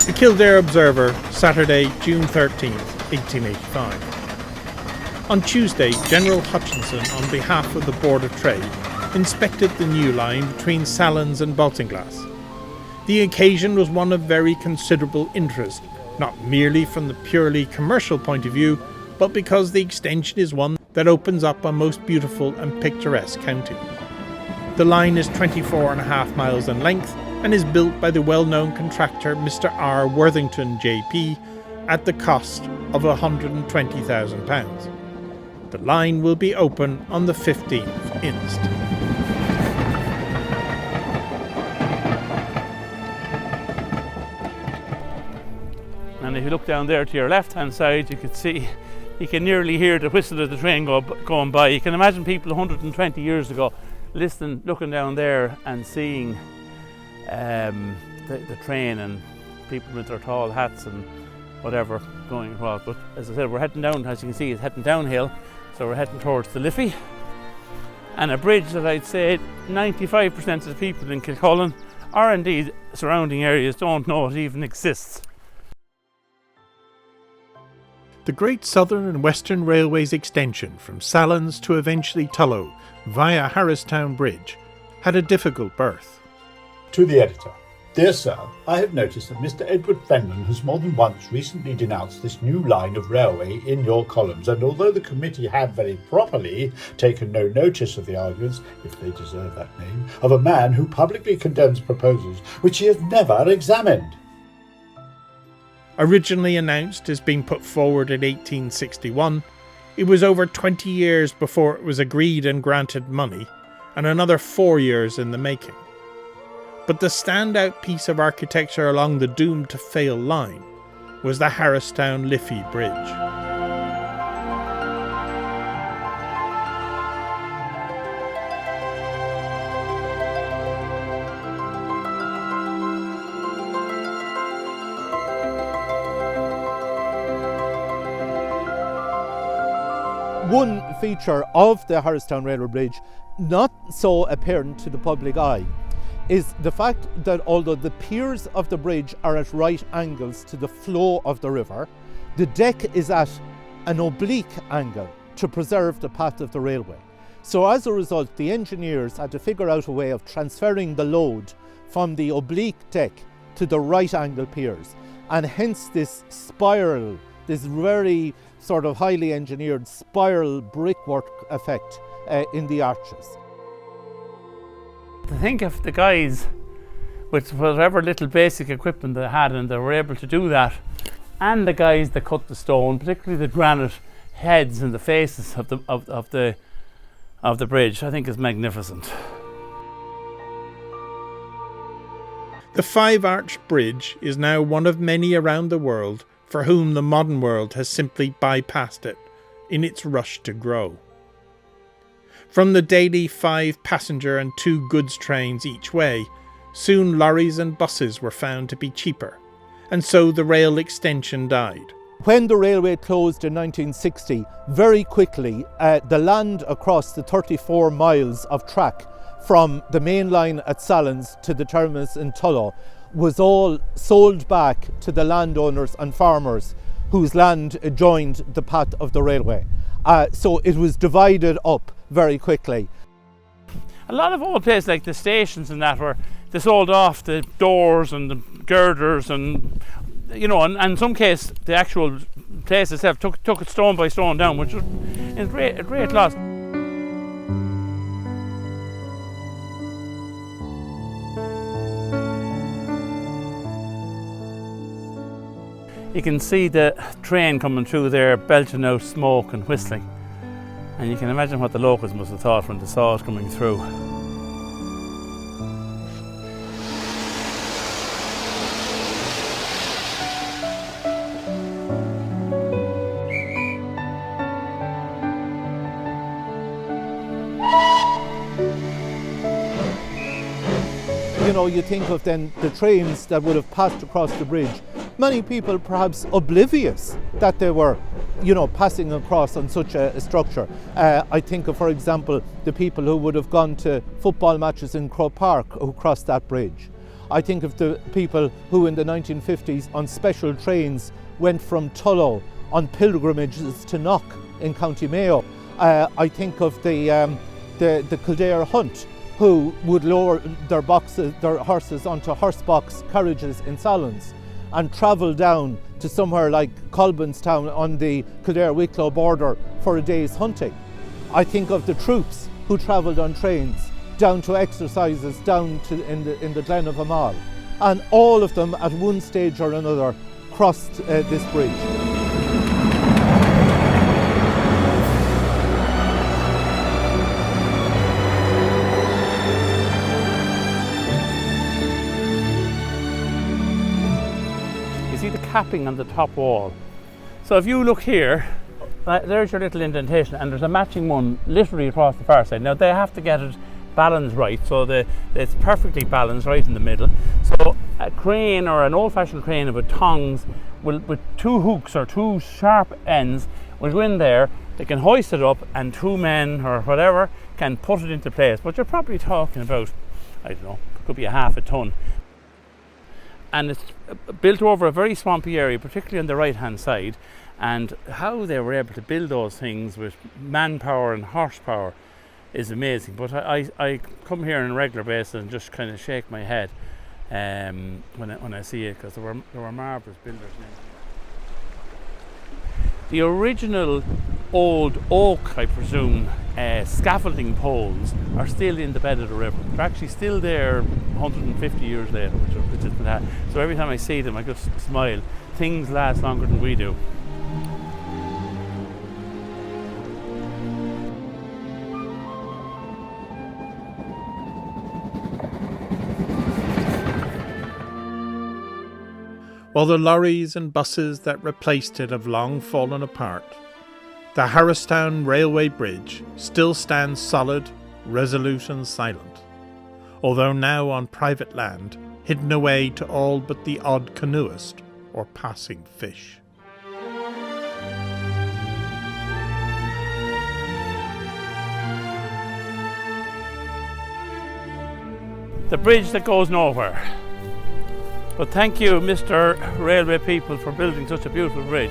The Kildare Observer, Saturday, June 13th, 1885. On Tuesday, General Hutchinson, on behalf of the Board of Trade, inspected the new line between Sallins and Baltinglass. The occasion was one of very considerable interest, not merely from the purely commercial point of view, but because the extension is one that opens up a most beautiful and picturesque county. The line is 24.5 miles in length and is built by the well-known contractor Mr. R. Worthington JP at the cost of £120,000. The line will be open on the 15th inst. And if you look down there to your left hand side, you can nearly hear the whistle of the train going by. You can imagine people 120 years ago looking down there and seeing the train and people with their tall hats and whatever going across. But as I said, we're heading down, as you can see, it's heading downhill. So we're heading towards the Liffey, and a bridge that I'd say 95% of the people in Kilcullen, or indeed surrounding areas, don't know it even exists. The Great Southern and Western Railway's extension from Sallins to eventually Tullow via Harristown Bridge had a difficult birth. To the editor. Dear Sir, I have noticed that Mr. Edward Fenman has more than once recently denounced this new line of railway in your columns, and although the committee have very properly taken no notice of the arguments, if they deserve that name, of a man who publicly condemns proposals which he has never examined. Originally announced as being put forward in 1861, it was over 20 years before it was agreed and granted money, and another 4 years in the making. But the standout piece of architecture along the doomed-to-fail line was the Harristown-Liffey Bridge. One feature of the Harristown Railway Bridge, not so apparent to the public eye, is the fact that although the piers of the bridge are at right angles to the flow of the river, the deck is at an oblique angle to preserve the path of the railway. So as a result, the engineers had to figure out a way of transferring the load from the oblique deck to the right angle piers, and hence this spiral, this very sort of highly engineered spiral brickwork effect in the arches. To think of the guys with whatever little basic equipment they had, and they were able to do that, and the guys that cut the stone, particularly the granite heads and the faces of the bridge, I think is magnificent. The five-arch bridge is now one of many around the world for whom the modern world has simply bypassed it in its rush to grow. From the daily 5 passenger and 2 goods trains each way, soon lorries and buses were found to be cheaper, and so the rail extension died. When the railway closed in 1960, very quickly the land across the 34 miles of track from the main line at Sallins to the terminus in Tullow was all sold back to the landowners and farmers whose land adjoined the path of the railway. So it was divided up very quickly. A lot of old places like the stations and that, were they sold off the doors and the girders, and you know, and in some case the actual place itself took it stone by stone down, which was a great loss. You can see the train coming through there, belching out smoke and whistling. And you can imagine what the locals must have thought when they saw it coming through. You know, you think of then the trains that would have passed across the bridge. Many people perhaps oblivious that they were, you know, passing across on such a structure. I think of, for example, the people who would have gone to football matches in Croke Park who crossed that bridge. I think of the people who in the 1950s on special trains went from Tullow on pilgrimages to Knock in County Mayo. I think of the Kildare Hunt, who would lower their horses onto horse-box carriages in Sallins and travel down to somewhere like Colbinstown on the Kildare-Wicklow border for a day's hunting. I think of the troops who travelled on trains down to exercises down to in the Glen of Amal, and all of them at one stage or another crossed this bridge. You see the capping on the top wall. So if you look here, there's your little indentation, and there's a matching one literally across the far side. Now they have to get it balanced right, so it's perfectly balanced right in the middle. So a crane, or an old-fashioned crane with tongs, with two hooks or two sharp ends, will go in there. They can hoist it up, and two men or whatever can put it into place. But you're probably talking about, I don't know, it could be a half a ton. And it's built over a very swampy area, particularly on the right-hand side. And how they were able to build those things with manpower and horsepower is amazing. But I come here on a regular basis and just kind of shake my head when I see it, because there were marvellous builders. The original old oak, I presume, scaffolding poles are still in the bed of the river. They're actually still there 150 years later, which is fantastic. So every time I see them, I just smile. Things last longer than we do. While the lorries and buses that replaced it have long fallen apart, the Harristown Railway Bridge still stands solid, resolute and silent, although now on private land, hidden away to all but the odd canoeist or passing fish. The bridge that goes nowhere. But thank you, Mr. Railway people, for building such a beautiful bridge.